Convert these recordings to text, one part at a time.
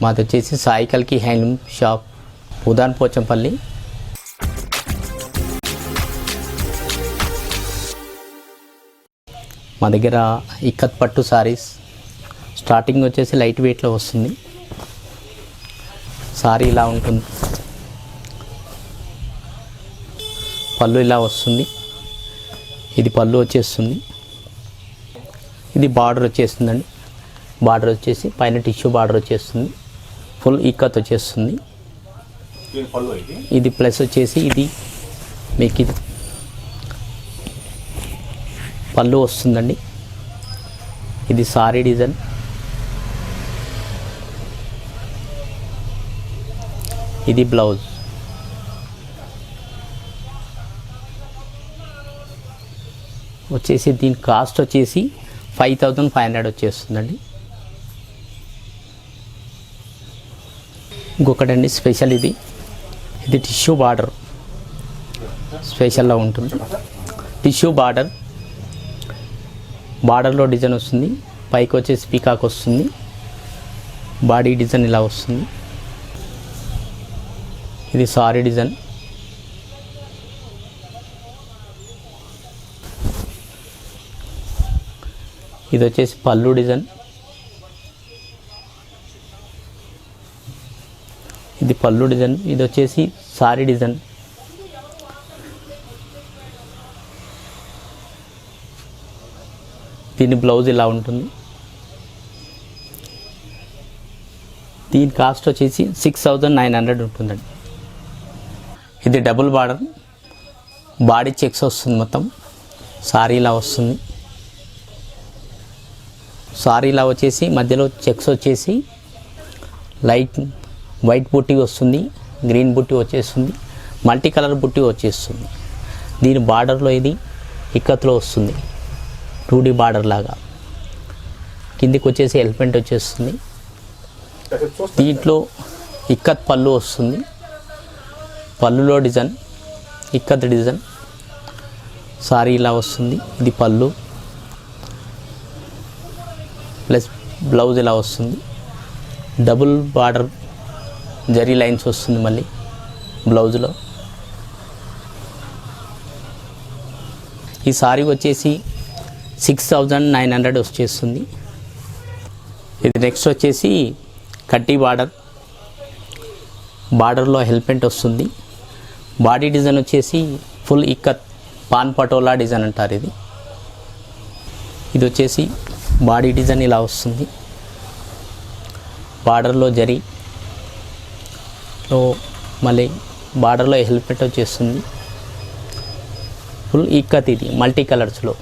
మాది వచ్చేసి సాయి కల్కి హ్యాండ్లూమ్ షాప్ ఉదాన్ పోచంపల్లి. మా దగ్గర ఇక్కత్ పట్టు సారీస్ స్టార్టింగ్ వచ్చేసి లైట్ వెయిట్లో వస్తుంది. సారీ ఇలా ఉంటుంది, పళ్ళు ఇలా వస్తుంది. ఇది పళ్ళు వచ్చేస్తుంది. ఇది బార్డర్ వచ్చేస్తుందండి. బార్డర్ వచ్చేసి పైన టిష్యూ బార్డర్ వచ్చేస్తుంది. ఫుల్ ఇక్కత్ వచ్చేస్తుంది. ఇది ప్లస్ వచ్చేసి ఇది మీకు ఇది పళ్ళు వస్తుందండి. ఇది సారీ డిజైన్. ఇది బ్లౌజ్. వచ్చేసి దీని కాస్ట్ వచ్చేసి 5500 వచ్చేస్తుందండి. ఇంకొకటండి స్పెషల్, ఇది టిష్యూ బార్డర్ స్పెషల్గా ఉంటుంది. టిష్యూ బార్డర్లో డిజైన్ వస్తుంది. పైకి వచ్చేసి పీకాక్ వస్తుంది. బాడీ డిజైన్ ఇలా వస్తుంది. ఇది సారీ డిజైన్. ఇది వచ్చేసి పళ్ళు డిజైన్. ఇది పళ్ళు డిజైన్. ఇది వచ్చేసి సారీ డిజైన్. దీని బ్లౌజ్ ఇలా ఉంటుంది. దీని కాస్ట్ వచ్చేసి 6900 ఉంటుందండి. ఇది డబుల్ బార్డర్, బాడీ చెక్స్ వస్తుంది. మొత్తం సారీ ఇలా వస్తుంది. సారీ ఇలా వచ్చేసి మధ్యలో చెక్స్ వచ్చేసి లైట్ వైట్ బుట్టి వస్తుంది, గ్రీన్ బుట్టి వచ్చేస్తుంది, మల్టీ కలర్ బుట్టి వచ్చేస్తుంది. దీని బార్డర్లో ఇది ఇక్కత్లో వస్తుంది, 2D బార్డర్ లాగా. కిందికి వచ్చేసి ఎలిఫెంట్ వచ్చేస్తుంది. దీంట్లో ఇక్కత్ పళ్ళు వస్తుంది. పళ్ళులో డిజైన్ ఇక్కత్ డిజైన్. సారీ ఇలా వస్తుంది. ఇది పళ్ళు ప్లస్ బ్లౌజ్ ఇలా వస్తుంది. డబుల్ బార్డర్ జరీ లైన్స్ వస్తుంది మళ్ళీ బ్లౌజ్లో. ఈ సారీ వచ్చేసి 6900 వచ్చేస్తుంది. ఇది నెక్స్ట్ వచ్చేసి కట్టి బార్డర్లో హెల్పెంట్ వస్తుంది. బాడీ డిజైన్ వచ్చేసి full ikat pan patola design అంటారు. ఇది వచ్చేసి బాడీ డిజైన్ ఇలా వస్తుంది. బార్డర్లో జరీ మళ్ళీ బార్డర్లో హెల్మెట్ వచ్చేస్తుంది. ఫుల్ ఇక్కత్. ఇది మల్టీ కలర్స్లో.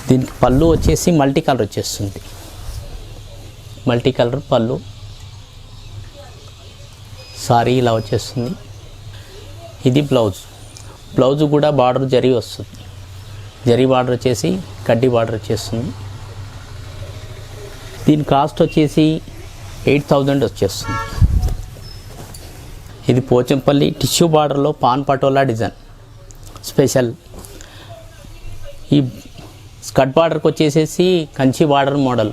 దీనికి పళ్ళు వచ్చేసి మల్టీ కలర్ వచ్చేస్తుంది. మల్టీ కలర్ పళ్ళు. సారీ ఇలా వచ్చేస్తుంది. ఇది బ్లౌజ్ కూడా బార్డర్ జరీ వస్తుంది. జరీ బార్డర్ వచ్చేసి కడ్డీ బార్డర్ వచ్చేస్తుంది. దీని కాస్ట్ వచ్చేసి 8000 వచ్చేస్తుంది. ఇది పోచంపల్లి టిష్యూ బార్డర్లో పాన్ పటోలా డిజైన్ స్పెషల్. ఈ స్కర్ట్ బార్డర్కి వచ్చేసేసి Kanchi border model.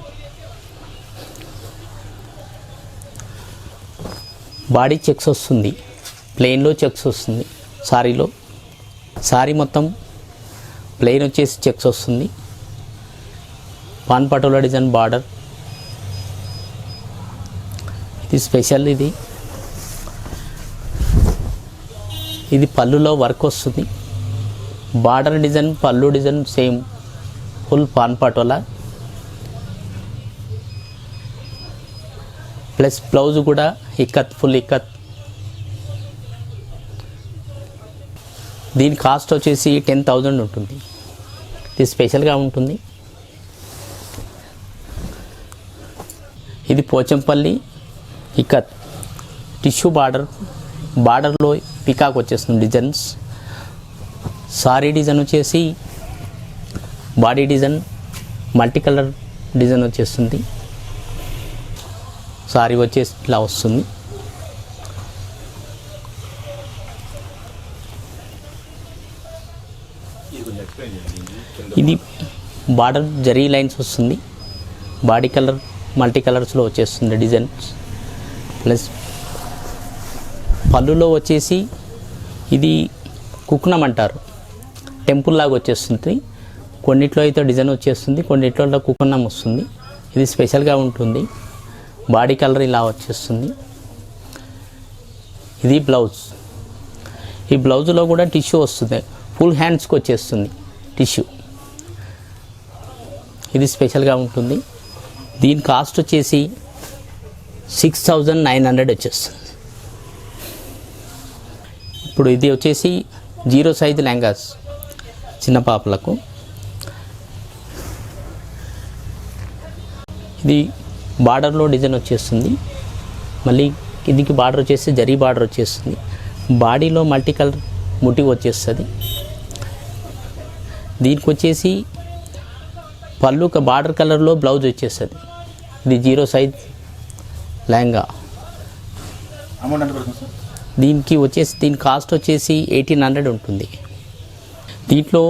Body checks వస్తుంది, ప్లెయిన్లో చెక్స్ వస్తుంది. సారీలో సారీ మొత్తం ప్లెయిన్ వచ్చేసి చెక్స్ వస్తుంది. Pan patola design border. ఇది స్పెషల్. ఇది పళ్ళులో వర్క్ వస్తుంది. బార్డర్ డిజైన్ పళ్ళు design same full pan patola. Plus blouse కూడా ఇక్కత్, ఫుల్ ఇక్కత్. దీని కాస్ట్ వచ్చేసి 10000 ఉంటుంది. ఇది స్పెషల్గా ఉంటుంది. ఇది పోచంపల్లి ఇక్కత్ టిష్యూ బార్డర్లో పికాక్ వచ్చేస్తుంది డిజైన్స్. సారీ డిజైన్ వచ్చేసి body design multi colour design వచ్చేస్తుంది. సారీ వచ్చేసి ఇట్లా వస్తుంది. ఇది బార్డర్ జరీ లైన్స్ వస్తుంది. బాడీ కలర్ మల్టీ కలర్స్లో వచ్చేస్తుంది డిజైన్స్. ప్లస్ పళ్ళులో వచ్చేసి ఇది కుక్నం అంటారు, టెంపుల్ లాగా వచ్చేస్తుంది. కొన్నిట్లో అయితే డిజైన్ వచ్చేస్తుంది, కొన్నిట్లో కుక్నం వస్తుంది. ఇది స్పెషల్గా ఉంటుంది. బాడీ కలర్ ఇలా వచ్చేస్తుంది. ఇది బ్లౌజ్. ఈ బ్లౌజ్లో కూడా టిష్యూ వస్తుంది, ఫుల్ హ్యాండ్స్కి వచ్చేస్తుంది టిష్యూ. ఇది స్పెషల్గా ఉంటుంది. దీని కాస్ట్ వచ్చేసి 6,900 వచ్చేస్తుంది. ఇప్పుడు ఇది వచ్చేసి 0 సైజ్ లెహంగాస్ చిన్న పాపలకు. ఇది బార్డర్లో డిజైన్ వచ్చేస్తుంది. మళ్ళీ కిందికి బార్డర్ వచ్చేసి జరీ బార్డర్ వచ్చేస్తుంది. బాడీలో మల్టీ కలర్ ముట్టి వచ్చేస్తుంది. దీనికి వచ్చేసి పళ్ళు బార్డర్ కలర్లో బ్లౌజ్ వచ్చేస్తుంది. ఇది 0 సైజ్ లెహంగా. దీనికి వచ్చేసి దీని కాస్ట్ వచ్చేసి 1,800 ఉంటుంది. దీంట్లో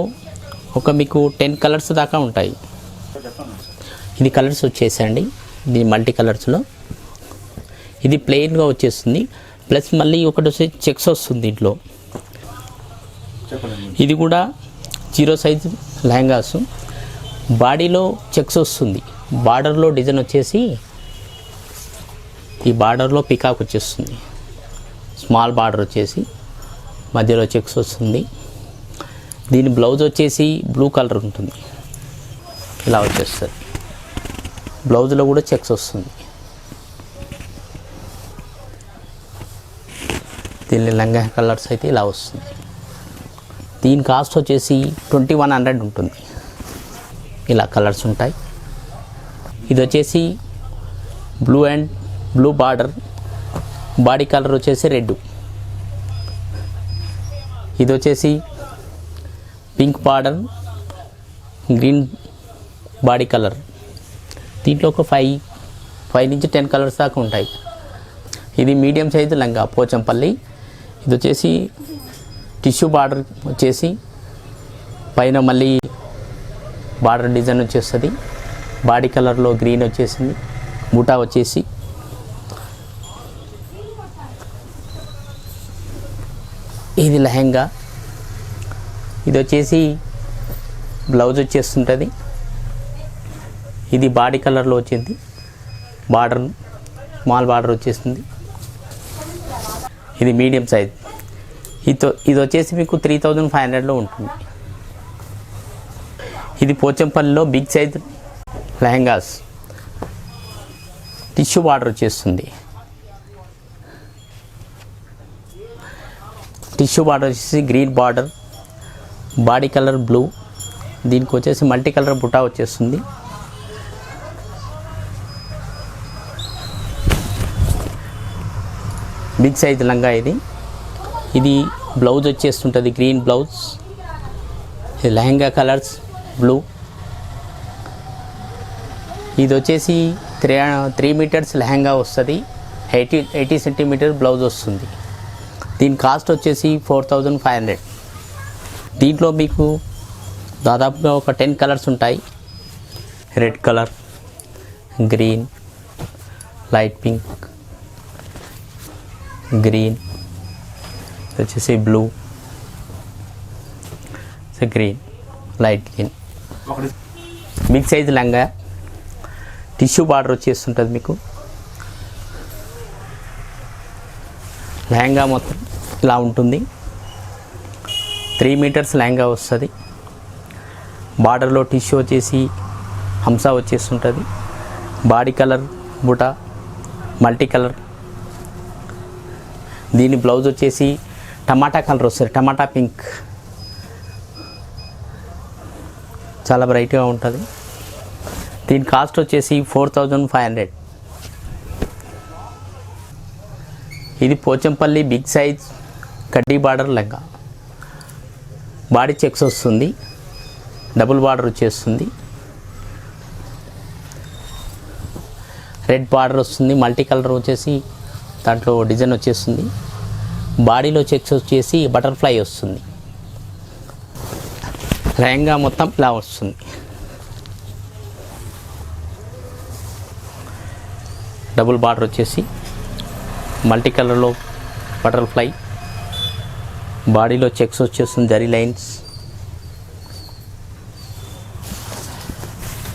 మీకు 10 కలర్స్ దాకా ఉంటాయి. ఇది కలర్స్ వచ్చేసండి, ఇది మల్టీ కలర్స్లో. ఇది ప్లెయిన్గా వచ్చేస్తుంది. ప్లస్ మళ్ళీ ఒకటి వచ్చి చెక్స్ వస్తుంది దీంట్లో. ఇది కూడా 0 సైజ్ లెహంగాస్. బాడీలో చెక్స్ వస్తుంది. బార్డర్లో డిజైన్ వచ్చేసి ఈ బార్డర్లో పికాక్ వచ్చేస్తుంది. స్మాల్ బార్డర్ వచ్చేసి మధ్యలో చెక్స్ వస్తుంది. దీని బ్లౌజ్ వచ్చేసి బ్లూ కలర్ ఉంటుంది, ఇలా వచ్చేస్తుంది. బ్లౌజ్లో కూడా చెక్స్ వస్తుంది. దీని లంగా కలర్స్ అయితే ఇలా వస్తుంది. దీని కాస్ట్ వచ్చేసి 2,100 ఉంటుంది. ఇలా కలర్స్ ఉంటాయి. ఇది వచ్చేసి బ్లూ బార్డర్, బాడీ కలర్ వచ్చేసి రెడ్. ఇది వచ్చేసి pink border, green body colour. దీంట్లో ఒక 5 నుంచి 10 కలర్స్ దాకా ఉంటాయి. ఇది మీడియం సైజు లంగా పోచంపల్లి. ఇది వచ్చేసి టిష్యూ బార్డర్ వచ్చేసి పైన మళ్ళీ బార్డర్ డిజైన్ వచ్చేస్తుంది. బాడీ కలర్లో గ్రీన్ వచ్చేసింది. బూటా వచ్చేసి ఇది లెహంగా. ఇది వచ్చేసి బ్లౌజ్ వచ్చేస్తుంటుంది. ఇది బాడీ కలర్లో వచ్చింది. బార్డర్ స్మాల్ బార్డర్ వచ్చేస్తుంది. ఇది మీడియం సైజ్. ఇది వచ్చేసి మీకు 3,500లో ఉంటుంది. ఇది పోచంపల్లిలో big size lehengas. Tissue border వచ్చేస్తుంది. టిష్యూ బార్డర్ వచ్చేసి green border, body colour blue. దీనికి వచ్చేసి మల్టీ కలర్ బుటా వచ్చేస్తుంది. బిగ్ సైజ్ లంగా ఇది. ఇది బ్లౌజ్ వచ్చేస్తుంటుంది, గ్రీన్ బ్లౌజ్. ఇది లెహంగా కలర్స్ బ్లూ. ఇది వచ్చేసి 3 మీటర్స్ లెహంగా వస్తుంది. 80 సెంటీమీటర్ బ్లౌజ్ వస్తుంది. దీని కాస్ట్ వచ్చేసి 4,500. దీంట్లో మీకు దాదాపుగా ఒక 10 కలర్స్ ఉంటాయి. Red colour, green, light pink, green, వచ్చేసి blue, green, light green. Big size లంగా. టిష్యూ బార్డర్ వచ్చేస్తుంటుంది మీకు. లెహంగా మొత్తం ఇలా ఉంటుంది. 3 మీటర్స్ లెహంగా వస్తుంది. బార్డర్లో టిష్యూ వచ్చేసి హంసా వచ్చేస్తుంటుంది. బాడీ కలర్ బుటా మల్టీ కలర్. దీని బ్లౌజ్ వచ్చేసి టమాటా కలర్ వస్తుంది, టమాటా పింక్. చాలా బ్రైట్గా ఉంటుంది. దీని కాస్ట్ వచ్చేసి 4,500. ఇది పోచంపల్లి బిగ్ సైజ్ కడ్డీ బార్డర్ లెహంగా. బాడీ చెక్స్ వస్తుంది, డబుల్ బార్డర్ వచ్చేస్తుంది. రెడ్ బార్డర్ వస్తుంది, మల్టీ కలర్ వచ్చేసి దాంట్లో డిజైన్ వచ్చేస్తుంది. బాడీలో చెక్స్ వచ్చేసి బటర్ఫ్లై వస్తుంది. లెహంగా మొత్తం ఇలా వస్తుంది. డబుల్ బార్డర్ వచ్చేసి మల్టీ కలర్లో బటర్ఫ్లై, బాడీలో చెక్స్ వచ్చేస్తుంది, జరీ లైన్స్.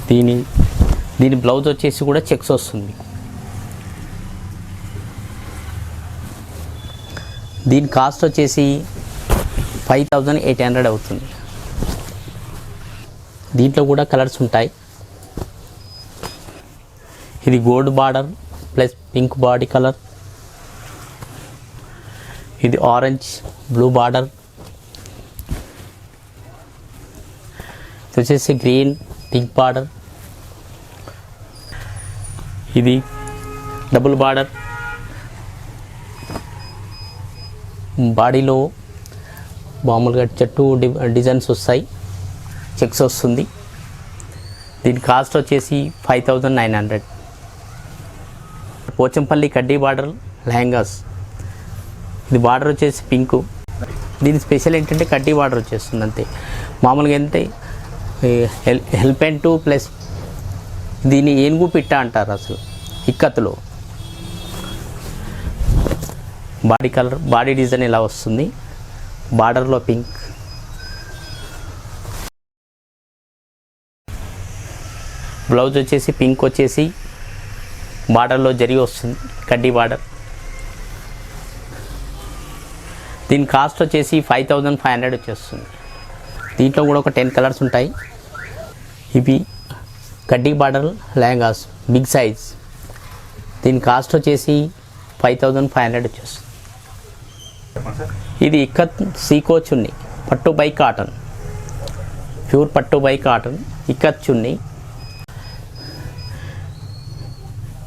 దీని బ్లౌజ్ వచ్చేసి కూడా చెక్స్ వస్తుంది. దీని కాస్ట్ వచ్చేసి 5800 అవుతుంది. దీంట్లో కూడా కలర్స్ ఉంటాయి. ఇది gold border plus pink body colour, ఇది ఆరెంజ్ బ్లూ బార్డర్, ఇది వచ్చేసి గ్రీన్ పింక్ బార్డర్, ఇది డబుల్ బార్డర్, బాడీలో మామూలుగా చెట్టు డిజైన్స్ వస్తాయి, చెక్స్ వస్తుంది. దీని కాస్ట్ వచ్చేసి 5900. పోచంపల్లి కడ్డీ బార్డర్ లెహంగాస్, ఇది బార్డర్ వచ్చేసి పింక్. దీని స్పెషల్ ఏంటంటే కడ్డీ బార్డర్ వచ్చేస్తుంది అంతే. మామూలుగా ఏంటంటే హెల్పెంటు ప్లస్ దీన్ని ఏనుగు పిట్ట అంటారు అసలు ఇక్కత్తులో. బాడీ కలర్ బాడీ డిజైన్ ఇలా వస్తుంది, బార్డర్లో పింక్. బ్లౌజ్ వచ్చేసి పింక్ వచ్చేసి బార్డర్లో జరీ వస్తుంది, కడ్డీ బార్డర్. దీని కాస్ట్ వచ్చేసి 5500 వచ్చేస్తుంది. దీంట్లో కూడా ఒక 10 కలర్స్ ఉంటాయి. ఇవి కడ్డీ బార్డర్ లెహంగాస్ బిగ్ సైజ్. దీని కాస్ట్ వచ్చేసి 5500 వచ్చేస్తుంది. ఇది ఇక్కత్ సీకో చున్నీ, పట్టు బై కాటన్, ప్యూర్ పట్టు బై కాటన్ ఇక్కత్ చున్నీ.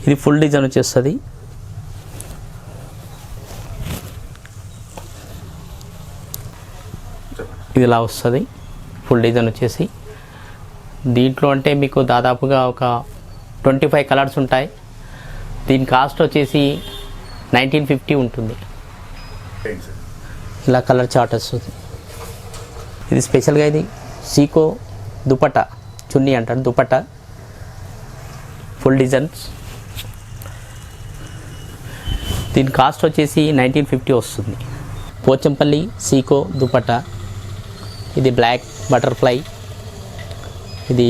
ఇది ఫుల్ డిజైన్ వచ్చేస్తుంది. ఇది ఇలా వస్తుంది ఫుల్ డిజైన్ వచ్చేసి. దీంట్లో అంటే మీకు దాదాపుగా ఒక 25 కలర్స్ ఉంటాయి. దీని కాస్ట్ వచ్చేసి 1950 ఉంటుంది. ఇలా కలర్ చార్ట్ వస్తుంది. ఇది స్పెషల్గా ఇది సీకో దుపట్టా చున్నీ అంటారు, దుపట్టా ఫుల్ డిజైన్స్. దీని కాస్ట్ వచ్చేసి 1950 వస్తుంది. పోచంపల్లి సీకో దుపట్టా, ఇది బ్లాక్ బటర్ఫ్లై, ఇది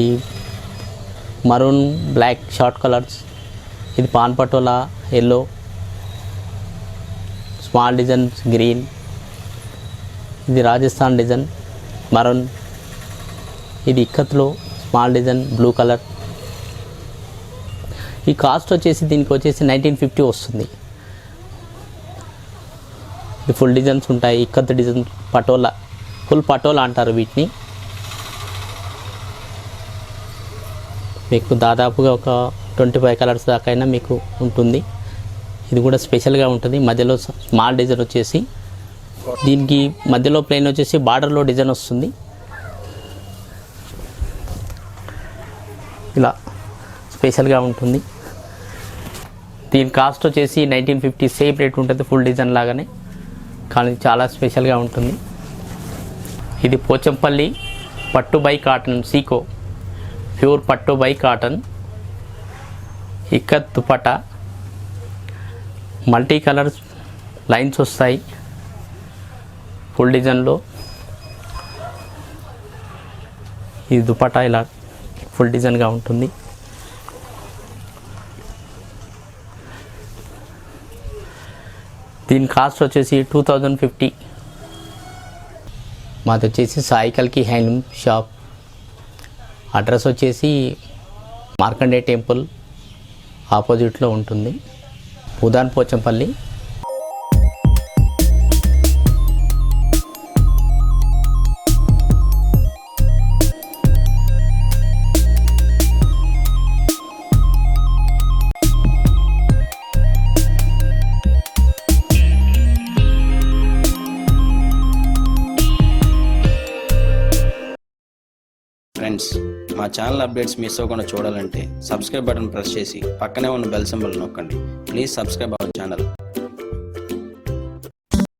మరూన్ బ్లాక్ షార్ట్ కలర్స్, ఇది pan patola yellow, small designs green, ఇది రాజస్థాన్ డిజైన్ మరూన్, ఇది ఇక్కత్లో స్మాల్ డిజైన్ బ్లూ కలర్. ఈ కాస్ట్ వచ్చేసి దీనికి వచ్చేసి 1950 వస్తుంది. ఇది ఫుల్ డిజైన్స్ ఉంటాయి, ఇక్కత్ డిజైన్ పటోలా, ఫుల్ పటోలా అంటారు వీటిని. మీకు దాదాపుగా ఒక 25 కలర్స్ దాకైనా మీకు ఉంటుంది. ఇది కూడా స్పెషల్గా ఉంటుంది. మధ్యలో స్మాల్ డిజైన్ వచ్చేసి, దీనికి మధ్యలో ప్లెయిన్ వచ్చేసి బార్డర్లో డిజైన్ వస్తుంది. ఇలా స్పెషల్గా ఉంటుంది. దీని కాస్ట్ వచ్చేసి 1950 సేమ్ రేట్ ఉంటుంది, ఫుల్ డిజైన్ లాగానే, కానీ చాలా స్పెషల్గా ఉంటుంది. ఇది పోచంపల్లి పట్టు బై కాటన్ సీకో, ప్యూర్ పట్టు by cotton ikat dupatta, multi colours lines వస్తాయి ఫుల్ డిజైన్లో. ఈ దుపట్టా ఇలా ఫుల్ డిజైన్గా ఉంటుంది. దీని కాస్ట్ వచ్చేసి 2050. మాది వచ్చేసి సాయి కల్కి హ్యాండ్లూమ్ షాప్. అడ్రస్ వచ్చేసి మార్కండే టెంపుల్ ఆపోజిట్లో ఉంటుంది, ఉదాన్ పోచంపల్లి. ఫ్రెండ్స్, మా ఛానల్ అప్డేట్స్ మిస్ అవ్వకుండా చూడాలంటే సబ్స్క్రైబ్ బటన్ ప్రెస్ చేసి పక్కనే ఉన్న బెల్ సింబల్ నొక్కండి. Please subscribe our channel.